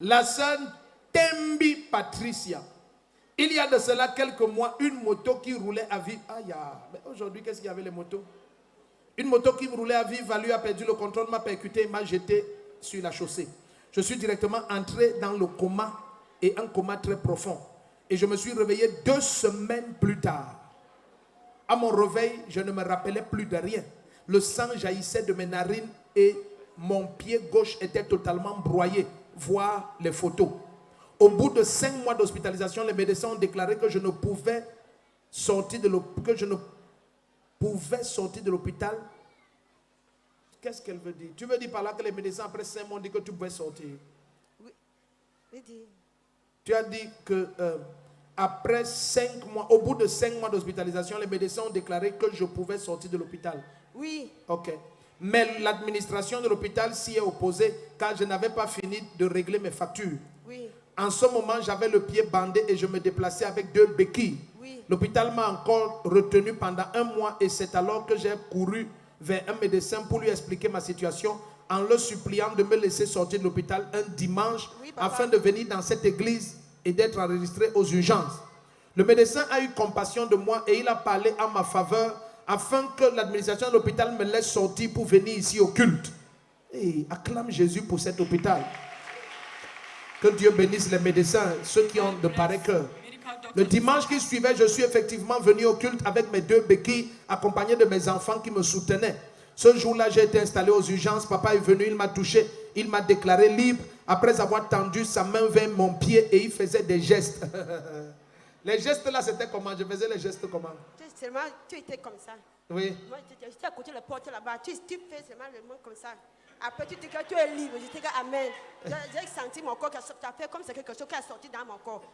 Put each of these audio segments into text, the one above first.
La sœur Tembi Patricia. Il y a de cela quelques mois, une moto qui roulait à vive. Aïe, mais aujourd'hui, qu'est-ce qu'il y avait les motos? Une moto qui roulait à vive, lui a perdu le contrôle, m'a percuté et m'a jeté sur la chaussée. Je suis directement entré dans le coma, et un coma très profond. Et je me suis réveillé 2 semaines plus tard. À mon réveil, je ne me rappelais plus de rien. Le sang jaillissait de mes narines et mon pied gauche était totalement broyé. Voir les photos. Au bout de 5 mois d'hospitalisation, les médecins ont déclaré que je ne pouvais sortir de l'hôpital. Qu'est-ce qu'elle veut dire? Tu veux dire par là que les médecins après 5 mois ont dit que tu pouvais sortir? Oui. Tu as dit que après 5 mois, au bout de 5 mois d'hospitalisation, les médecins ont déclaré que je pouvais sortir de l'hôpital. Oui. Ok. Mais l'administration de l'hôpital s'y est opposée car je n'avais pas fini de régler mes factures. Oui. En ce moment, j'avais le pied bandé et je me déplaçais avec 2 béquilles. Oui. L'hôpital m'a encore retenu pendant 1 mois et c'est alors que j'ai couru vers un médecin pour lui expliquer ma situation en le suppliant de me laisser sortir de l'hôpital un dimanche afin de venir dans cette église et d'être enregistré aux urgences. Le médecin a eu compassion de moi et il a parlé en ma faveur afin que l'administration de l'hôpital me laisse sortir pour venir ici au culte. Et acclame Jésus pour cet hôpital. Que Dieu bénisse les médecins, ceux qui ont de pareils cœurs. Le dimanche qui suivait, je suis effectivement venu au culte avec mes 2 béquilles, accompagné de mes enfants qui me soutenaient. Ce jour-là, j'ai été installé aux urgences. Papa est venu, il m'a touché, il m'a déclaré libre. Après avoir tendu sa main vers mon pied et il faisait des gestes. Les gestes là, c'était comment? Je faisais les gestes comment? Seulement, tu étais comme ça. Oui. Moi, j'étais à côté de la porte là-bas. Tu fais seulement le mot comme ça. Après, tu dis que tu es libre. Je dis que Amen. J'ai senti mon corps qui a fait comme c'est quelque chose qui a sorti dans mon corps.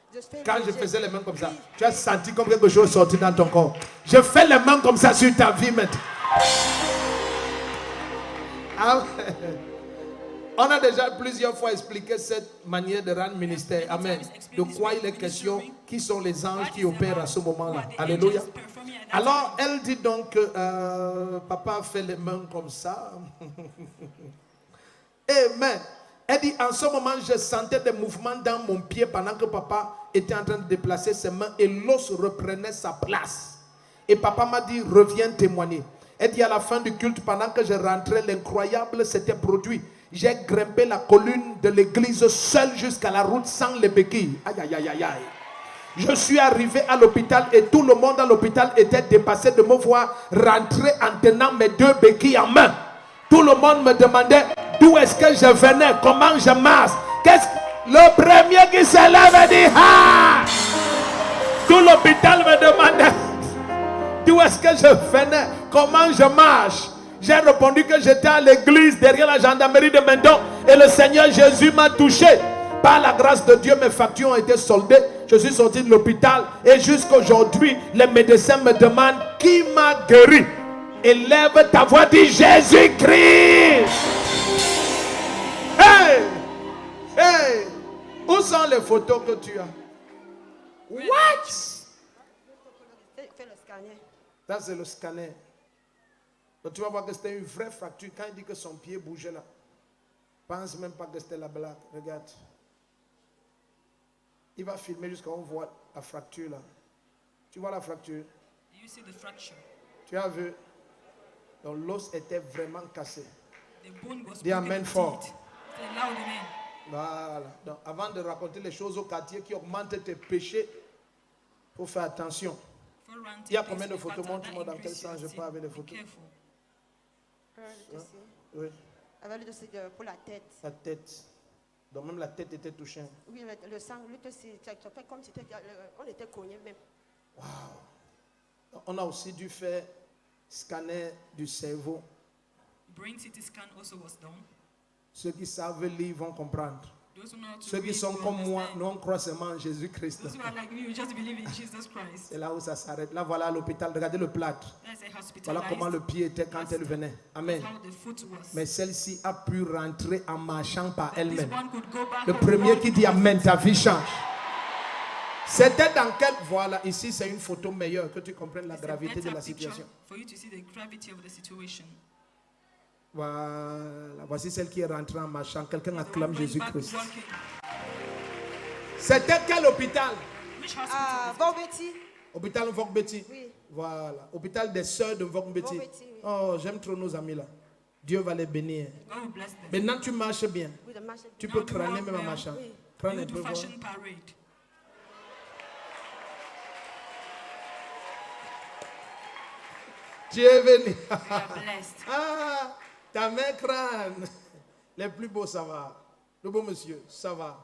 Quand je faisais les mains comme ça, tu as senti comme quelque chose sorti dans ton corps. Je fais les mains comme ça sur ta vie maintenant. On a déjà plusieurs fois expliqué cette manière de rendre ministère. Amen. De quoi il est question? Qui sont les anges qui opèrent à ce moment-là? Alléluia. Alors, elle dit donc que papa fait les mains comme ça. Amen. Elle dit, en ce moment, je sentais des mouvements dans mon pied pendant que papa était en train de déplacer ses mains et l'os reprenait sa place. Et papa m'a dit, reviens témoigner. Elle dit, à la fin du culte, pendant que je rentrais, l'incroyable s'était produit. J'ai grimpé la colline de l'église seul jusqu'à la route sans les béquilles. Aïe, aïe, aïe, aïe, aïe. Je suis arrivé à l'hôpital et tout le monde à l'hôpital était dépassé de me voir rentrer en tenant mes 2 béquilles en main. Tout le monde me demandait d'où est-ce que je venais, comment je marche. Le premier qui se lève et dit ah! Tout l'hôpital me demandait d'où est-ce que je venais, comment je marche. J'ai répondu que j'étais à l'église derrière la gendarmerie de Mendon et le Seigneur Jésus m'a touché. Par la grâce de Dieu, mes factures ont été soldées. Je suis sorti de l'hôpital et jusqu'à aujourd'hui, les médecins me demandent qui m'a guéri. Élève ta voix, dis Jésus-Christ. Hey! Hey! Où sont les photos que tu as? What? Fais le scanner. Ça, c'est le scanner. Donc, tu vas voir que c'était une vraie fracture. Quand il dit que son pied bougeait là, pense même pas que c'était la blague. Regarde. Il va filmer jusqu'à on voit la fracture là. Tu vois la fracture? You see the fracture. Tu as vu? Donc l'os était vraiment cassé. The bone was Dis amen fort. Say loud amen. Voilà. Donc avant de raconter les choses au quartier qui augmentent tes péchés, il faut faire attention. Il y a combien de photos? Montre-moi dans quel sens je parle avec les photos. Oui. Avec le dossier pour la tête. La tête. Donc même la tête était touchée. Oui, le sang, lui aussi, ça fait comme si on était cognés même. Wow. On a aussi dû faire scanner du cerveau. Brain CT scan also was done. Ceux qui savent lire vont comprendre. Those who know how to Ceux qui read sont will comme moi, understand. nous on croit seulement en Jésus-Christ. Those who are like me, we just believe in Jesus Christ. C'est là où ça s'arrête. Là voilà l'hôpital. Regardez le plâtre. That's a hospitalized. Voilà comment le pied était quand elle venait. Amen. How the foot was. Mais celle-ci a pu rentrer en marchant par This elle-même. one could go back Le and premier walk. qui dit Amen, ta vie change. C'était dans quelle... Voilà, ici c'est une photo meilleure, que tu comprennes la It's a gravité de better la picture situation. for you to see the gravity of the situation. Voilà, voici celle qui est rentrée en marchant. Quelqu'un The one acclame going back Jésus-Christ. walking. C'était quel hôpital? Which hospital? Volbeti. Hôpital Mvok-Beti. Oui. Voilà. Hôpital des sœurs de Mvok-Beti. Mvok-Beti, oui. Oh, j'aime trop nos amis là. Dieu va les bénir. God will bless them. Maintenant, tu marches bien. Oui, de marche. Tu Now peux you crâner walk même en well. marchant. Oui. Crâne You un peu. do voir. fashion parade. Tu es venu. You are blessed. Ah, ta main crâne. Les plus beaux, ça va. Le beau monsieur, ça va.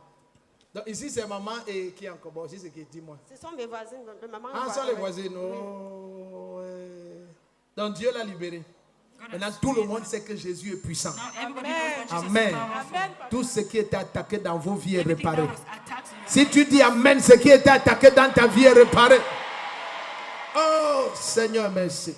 Donc ici, c'est maman et qui encore? Bon, ici, c'est qui? Dis-moi. Ce sont mes voisins, de maman. Ah, ce sont les voisins. Non. Ouais. Donc Dieu l'a libéré. God Maintenant, has tout le freed monde them. sait que Jésus est puissant. Now everybody knows that Jesus Amen. is powerful. Amen. Tout ce qui était attaqué dans vos vies est Everything that réparé. was attacked in your Si life, tu dis Amen, ce qui était attaqué dans ta vie est réparé. Oh, Seigneur, merci.